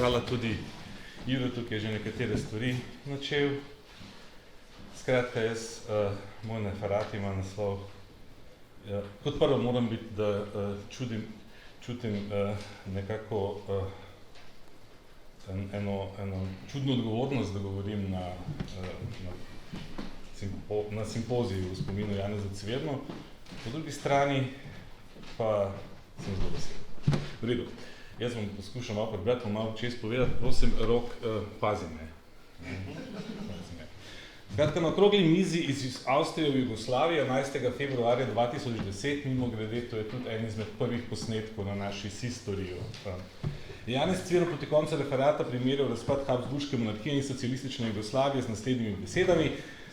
hvala tudi Juretu, ki je že nekatere stvari načel. Skratka, jaz, moj referat ima naslov. Kot prvo moram biti, da čutim nekako eno čudno odgovornost, da govorim na simpoziju v spominu Janeza Cvirno. Po drugi strani pa sem zelo vesel. V redu. Jaz bom poskušal malo prebrati, malo čez povedati. Prosim, Rok, pazi me. Skratka, na okrogli mizi iz Avstrije v Jugoslavijo 11. februarja 2010, mimogrede, to je tudi en izmed prvih posnetkov na naši historiji. Janez Cvirno proti koncu referata primerjal razpad Habsburške monarhije in socialistične Jugoslavije z naslednjimi besedami: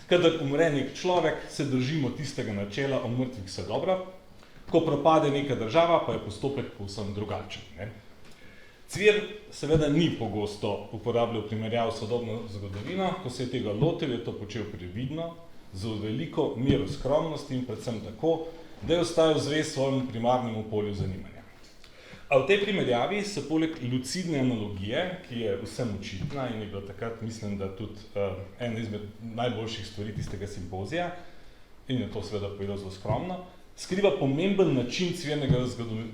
kadar umre nek človek, se držimo tistega načela, o mrtvih vse dobro, ko propade neka država, pa je postopek povsem drugačen. Ne? Cvirn seveda ni pogosto uporabljal primerjav s sodobno zgodovino, ko se je tega lotil, je to počel previdno, z veliko mero skromnosti in predvsem tako, da je ostajal zvest svojemu primarnemu polju zanimanja. A v tej primerjavi se poleg lucidne analogije, ki je vsem očitna in je bila takrat, mislim, da tudi ena izmed najboljših stvari tistega simpozija, in je to seveda povedal zelo skromno, skriva pomemben način Cvirnega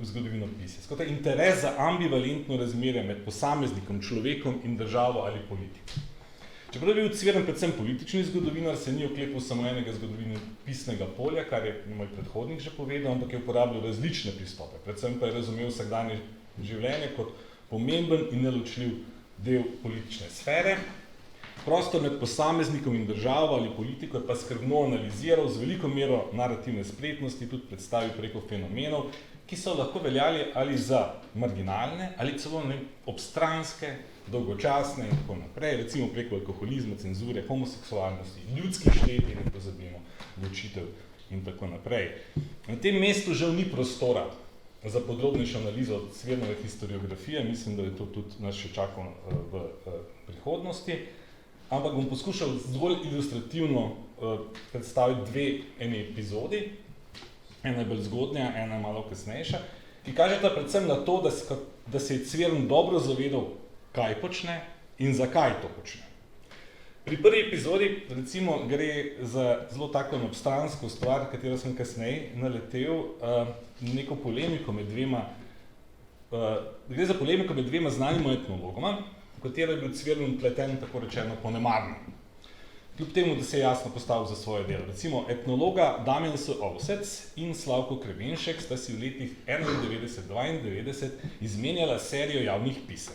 zgodovinopisja. Skratka, interes za ambivalentno razmerje med posameznikom, človekom in državo ali politiko. Čeprav je bil Cvirn predvsem politični zgodovinar, se ni oklepal samo enega zgodovinopisnega polja, kar je moj predhodnik že povedal, ampak je uporabljal različne pristope. Predvsem pa je razumel vsakdanje življenje kot pomemben in neločljiv del politične sfere. Prostor med posameznikom in državo ali politiko je pa skrbno analiziral z veliko mero narativne spretnosti, tudi predstavil preko fenomenov, ki so lahko veljali ali za marginalne ali celo obstranske, dolgočasne in tako naprej, recimo preko alkoholizma, cenzure, homoseksualnosti, ljudskih štetij, ne pozabimo, ločitev in tako naprej. Na tem mestu žal ni prostora za podrobnejšo analizo Cvirnove historiografije, mislim, da je to tudi nas še čakalo v prihodnosti, ampak bom poskušal zgolj ilustrativno predstaviti dve eni epizodi, ena je bolj zgodnja, ena je malo kasnejša, ki kažeta predvsem na to, da se je Cvirn dobro zavedal, kaj počne in zakaj to počne. Pri prvi epizodi, recimo, gre za zelo tako obstransko stvar, katero sem kasneje naletel, neko polemiko med dvema, gre za polemiko med dvema znanima etnologoma, v katero je bil Cvirn vpleten, tako rečeno, ponemarno. Kljub temu, da se je jasno postavil za svoje delo. Recimo, etnologa Damjan S. Ovsec in Slavko Kremenšek sta si v letih 1991-1992 izmenjala serijo javnih pisem.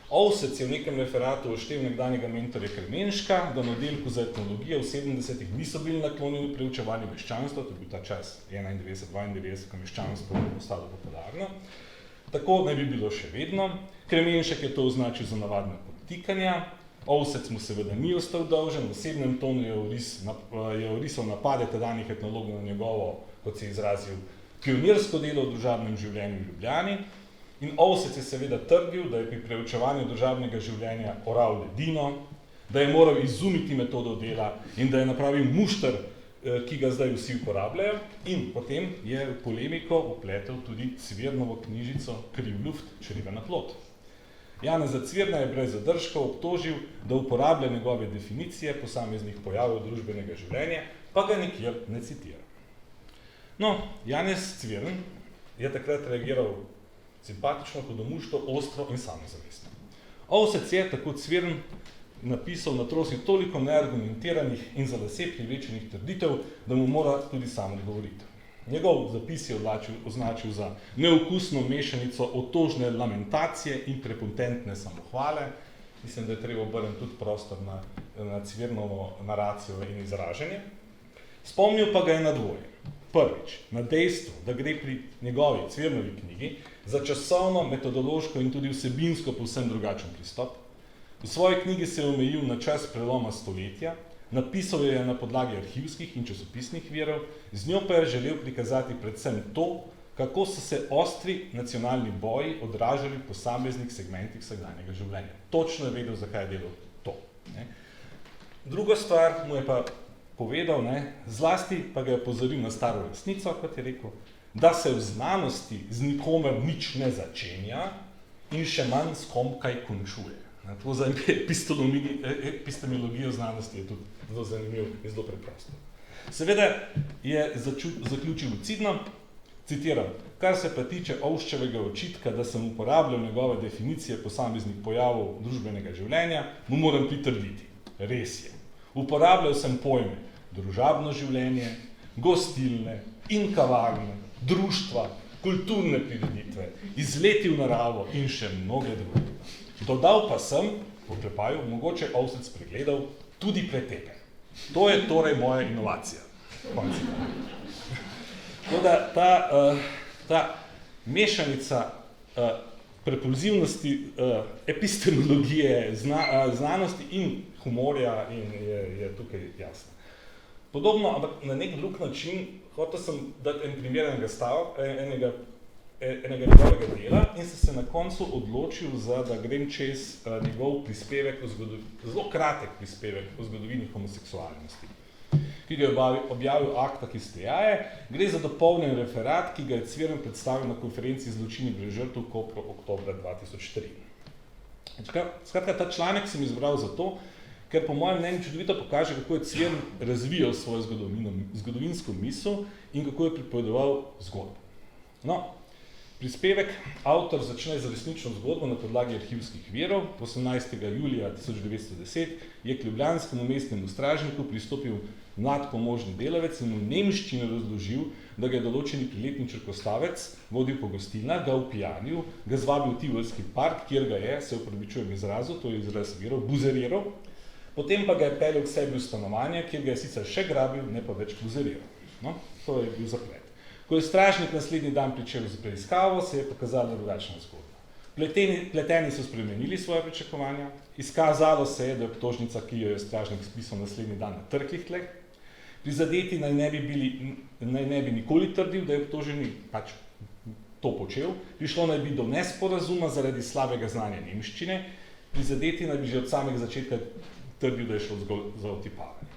Ovsec je v nekem referatu oštel nekdanjega mentorja Kremenška, da na oddelku za etnologijo v 70-ih niso bili naklonjeni preučevanju meščanstva, to je bil ta čas 91-92, ko meščanstvo je postalo popularno. Tako naj bi bilo še vedno. Kremenšek je to označil za navadne podtikanja. Ovsec mu seveda ni ostal dolžen, v osebnem tonu je orisal napade tedanjih etnologov na njegovo, kot se je izrazil, pionirsko delo v družabnem življenju v Ljubljani. In Ovsec je seveda trdil, da je pri preučevanju družabnega življenja oral ledino, da je moral izumiti metodo dela in da je napravil mušter, ki ga zdaj vsi uporabljajo. In potem je v polemiko vpletel tudi Cvirnovo knjižico Kriv luft, črivena plod. Janeza Cvirna je brez zadržkov obtožil, da uporablja njegove definicije posameznih pojavov družbenega življenja, pa ga nikjer ne citira. No, Janez Cvirn je takrat reagiral simpatično, hudomušto, ostro in samozavestno. Ovsec je, tako Cvirn, napisal na trosi toliko neargumentiranih in za lase privlečenih trditev, da mu mora tudi sam odgovoriti. Njegov zapis je označil za neokusno mešanico otožne lamentacije in prepotentne samohvale. Mislim, da je treba obrniti tudi prostor na Cvirnovo naracijo in izražanje. Spomnil pa ga je na dvoje. Prvič, na dejstvo, da gre pri njegovi Cvirnovi knjigi za časovno, metodološko in tudi vsebinsko povsem drugačen pristop. V svoji knjigi se je omejil na čas preloma stoletja, napisal jo je na podlagi arhivskih in časopisnih virov, z njo pa je želel prikazati predvsem to, kako so se ostri nacionalni boji odražali v posameznih segmentih vsakdanjega življenja. Točno je vedel, zakaj je delal to. Druga stvar mu je pa povedal, zlasti pa ga je opozoril na staro resnico, kot je rekel, da se v znanosti z nikomer nič ne začenja in še manj s kom kaj končuje. To za epistemologijo znanosti je tudi zelo zanimiv in zelo preprosto. Seveda je zaključil lucidno, citiram, kar se pa tiče Ovščevega očitka, da sem uporabljal njegove definicije posameznih pojavov družbenega življenja, mu moram pritrditi. Res je. Uporabljal sem pojme družabno življenje, gostilne in kavarne, društva, kulturne prireditve, izleti v naravo in še mnoge druge. Dodal pa sem, v oklepaju, mogoče ovsec pregledal, tudi pretepe. To je torej moja inovacija. Tako da ta mešanica prepulzivnosti, epistemologije, znanosti in humorja je tukaj jasna. Podobno, ampak na nek drug način, hotel sem dati en primer enega njegovega dela in sem se na koncu odločil, da grem čez njegov prispevek, zelo kratek prispevek o zgodovini homoseksualnosti, ki ga je objavil Akta Histejaje. Gre za dopolnjen referat, ki ga je Cviren predstavil na konferenci Zločini brez žrtev v Kopru oktobra 2003. Skratka, ta članek sem izbral zato, ker po mojem mnenju čudovito pokaže, kako je Cviren razvijal svojo zgodovinsko misel in kako je pripovedoval zgodbo. No, prispevek avtor začne z resnično zgodbo na podlagi arhivskih virov. 18. julija 1910 je k ljubljanskemu mestnemu stražniku pristopil mlad pomožni delavec in v nemščini razložil, da ga je določeni priletni črkostavec vodil po gostilnah, ga upijanil, ga zvabil v Tivolski park, kjer ga je, se upravičujem izrazu, to je izraz virov, buzeriral, potem pa ga je peljal k sebi v stanovanje, kjer ga je sicer še grabil, ne pa več buzeriral. No, to je bil zaplet. Ko je stražnik naslednji dan pričel z preiskavo, se je pokazala drugačna zgodba. Pleteni so spremenili svoje pričakovanja, izkazalo se je, da je obtožnica, ki jo je stražnik spisal naslednji dan na trhlih tleh, prizadeti naj ne bi nikoli trdil, da je obtoženi pač to počel, prišlo naj bi do nesporazuma zaradi slabega znanja nemščine, prizadeti naj bi že od samega začetka trdil, da je šlo zgolj za otipavanje.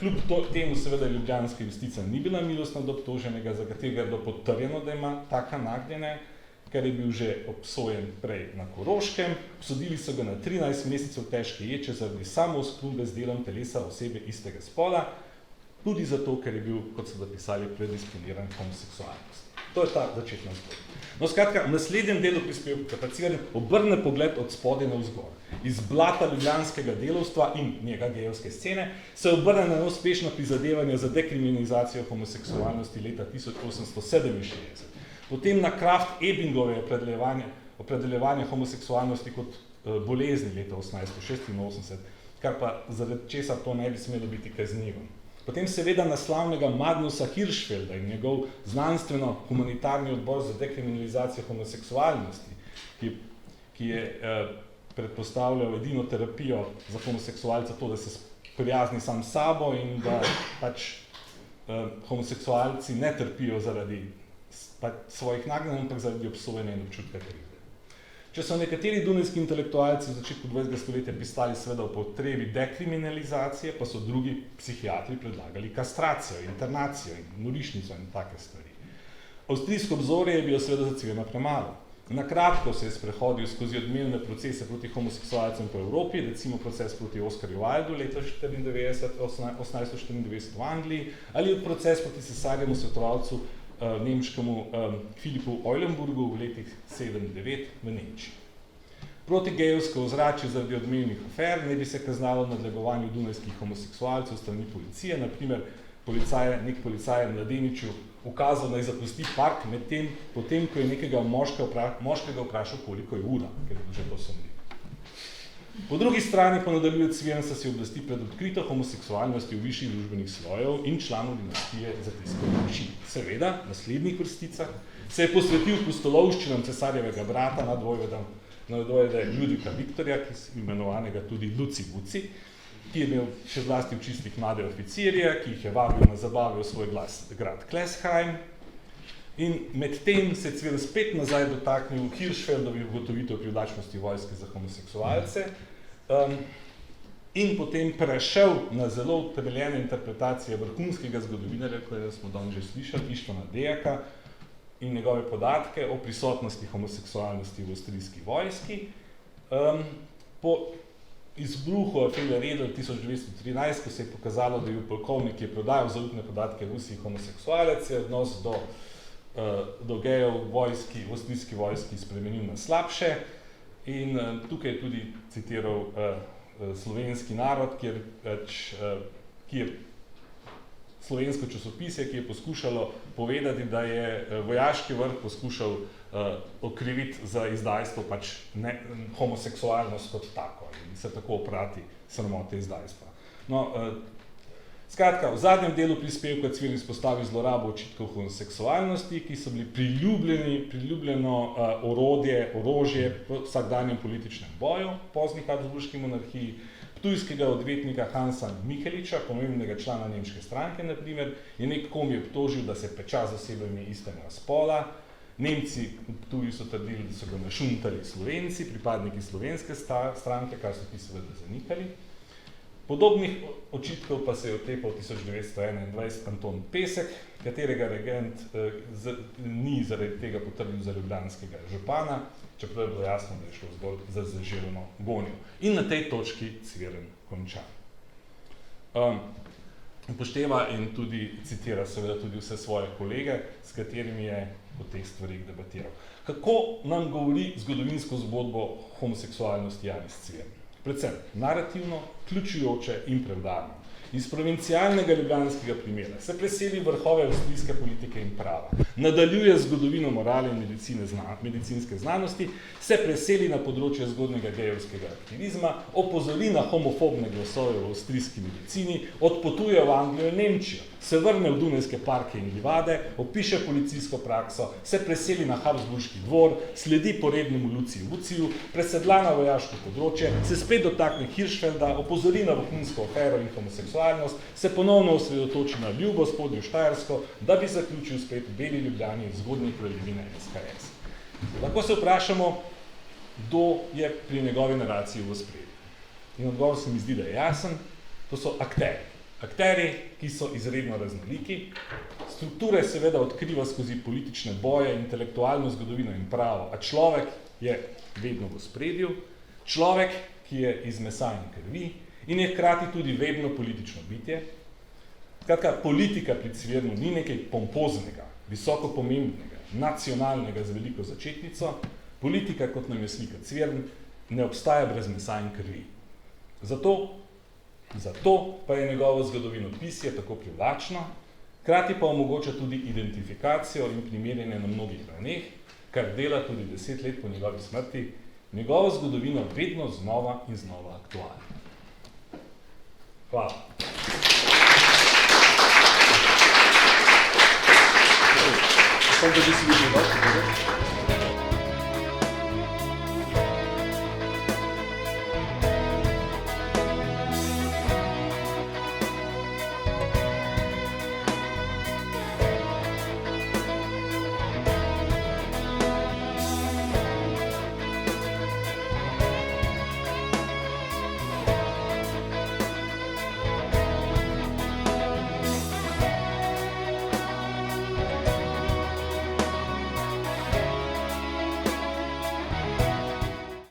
Kljub temu seveda ljubljanska justica ni bila milostna do obtoženega, za katerega je bilo potrjeno, da ima taka nagnjenje, ker je bil že obsojen prej na Koroškem, obsodili so ga na 13 mesecev težke ječe zaradi samooskrbe z delom telesa osebe istega spola, tudi zato, ker je bil, kot so zapisali, predisponiran homoseksualnosti. To je ta začetna zgodba. No, skratka, v naslednjem delu prispevka pa Cviren obrne pogled od spodaj navzgor. Iz blata ljubljanskega delavstva in njega gejevske scene se obrne na neuspešno prizadevanje za dekriminalizacijo homoseksualnosti leta 1867. Potem na Krafft-Ebingove opredeljevanje homoseksualnosti kot bolezni leta 1886, kar pa zaradi česa to ne bi smelo biti kaznivo. Potem seveda na slavnega Magnusa Hirschfelda in njegov znanstveno-humanitarni odbor za dekriminalizacijo homoseksualnosti, ki je predpostavljal edino terapijo za homoseksualca to, da se prijazni sam s sabo in da pač homoseksualci ne trpijo zaradi svojih nagnjenj, ampak zaradi obsojanja in občutka krivde. Če so nekateri dunajski intelektualci v začetku 20. stoletja pisali seveda o potrebi dekriminalizacije, pa so drugi psihiatri predlagali kastracijo, internacijo in norišnico in take stvari. Avstrijsko obzorje je bilo seveda za Cvirena premalo. Na kratko se je sprehodil skozi odmevne procese proti homoseksualcem po Evropi, recimo proces proti Oskarju Wildu leta 1894 v Angliji, ali proces proti cesarjemu svetovalcu nemškemu Filipu Eulenburgu v letih 7-9 v Nemčiji. Protigejevsko ozračje zaradi odmevnih afer ne bi se kaznalo nadlegovanju dunajskih homoseksualcev strani policije, naprimer nek policaj je mladeniču ukazal, naj zapusti park, potem, ko je nekega moškega vprašal, koliko je ura, ker je že to sumljivo. Po drugi strani pa nadaljuje Cviren se oblasti pred odkrito homoseksualnosti v višjih družbenih slojev in članov dinastije zatiskal oči. Seveda, v naslednjih vrsticah se je posvetil pustolovščinam cesarjevega brata nadvojvode Ljudvika Viktorja, imenovanega tudi Luci Buci, ki je imel še zlasti v čistih mlade oficirje, ki jih je vabil na zabave v svoj grad Klesheim. In medtem se je Cviren spet nazaj dotaknil Hirschfeldovih ugotovitev privlačnosti vojske za homoseksualce in potem prešel na zelo utemeljene interpretacije vrhunskega zgodovinarja, kot smo danes že slišali, Ištvana Dejaka, in njegove podatke o prisotnosti homoseksualnosti v avstrijski vojski. Po izbruhu afere Redl 1913, ko se je pokazalo, da je bil polkovnik, ki je prodajal zaupne podatke Rusiji homoseksualec, je odnos do gejev v avstrijski vojski spremenil na slabše. In tukaj je tudi citiral Slovenski narod, ki je slovensko časopisje, ki je poskušalo povedati, da je vojaški vrh poskušal okriviti za izdajstvo homoseksualnost kot tako in se tako oprati sramote izdajstva. No, skratka, v zadnjem delu prispevka Cviren izpostavi zlorabo očitkov homoseksualnosti, ki so bili priljubljeno orožje v vsakdanjem političnem boju, pozni habsburški monarhiji, ptujskega odvetnika Hansa Micheliča, pomembnega člana nemške stranke, na primer, je nekom je obtožil, da se peča z osebami istega spola. Nemci v Ptuju so trdili, da so ga našuntali Slovenci, pripadniki slovenske stranke, kar so ti seveda zanikali. Podobnih očitkov pa se je otepal 1921 Anton Pesek, katerega regent ni zaradi tega potrdil za ljubljanskega župana, čeprav je bilo jasno, da je šlo zgolj za zaželeno gonjo. In na tej točki Cviren konča. Upošteva in tudi citira seveda tudi vse svoje kolege, s katerimi je o teh stvarih debatiral. Kako nam govori zgodovinsko zgodbo homoseksualnosti Janez Cviren? Predvsem narativno, vključujoče in preudarno. Iz provincialnega ljubljanskega primera se preseli vrhove avstrijske politike in prava, nadaljuje zgodovino morale in medicinske znanosti, se preseli na področje zgodnjega gejevskega aktivizma, opozori na homofobne glasove v avstrijski medicini, odpotuje v Anglijo in Nemčijo, se vrne v Dunajske parke in livade, opiše policijsko prakso, se preseli na Habsburški dvor, sledi porednemu Luciju Vuciju, presedla na vojaško področje, se spet dotakne Hirschfelda, opozori na vohunsko afero in homoseksualnost, se ponovno osredotoči na ljubo spodnjo Štajersko, da bi zaključil spet v Beli Ljubljani zgodnje kraljevine SHS. Lahko se vprašamo, kdo je pri njegovi naraciji v ospredju. In odgovor se mi zdi, da je jasen, to so akteri. Akteri, ki so izredno raznoliki, strukture seveda odkriva skozi politične boje, intelektualno zgodovino in pravo, a človek je vedno v ospredju, človek, ki je iz mesa in krvi in je hkrati tudi vedno politično bitje. Skratka, politika pri Cvirnu ni nekaj pompoznega, visoko pomembnega, nacionalnega z veliko začetnico, politika, kot nam je slika Cvirn, ne obstaja brez mesa in krvi. Zato pa je njegovo zgodovinopisje tako privlačno, hkrati pa omogoča tudi identifikacijo in primerjanje na mnogih ravneh, kar dela tudi 10 let po njegovi smrti, njegovo zgodovino vedno znova in znova aktualna. Hvala. Samo da bi si videl,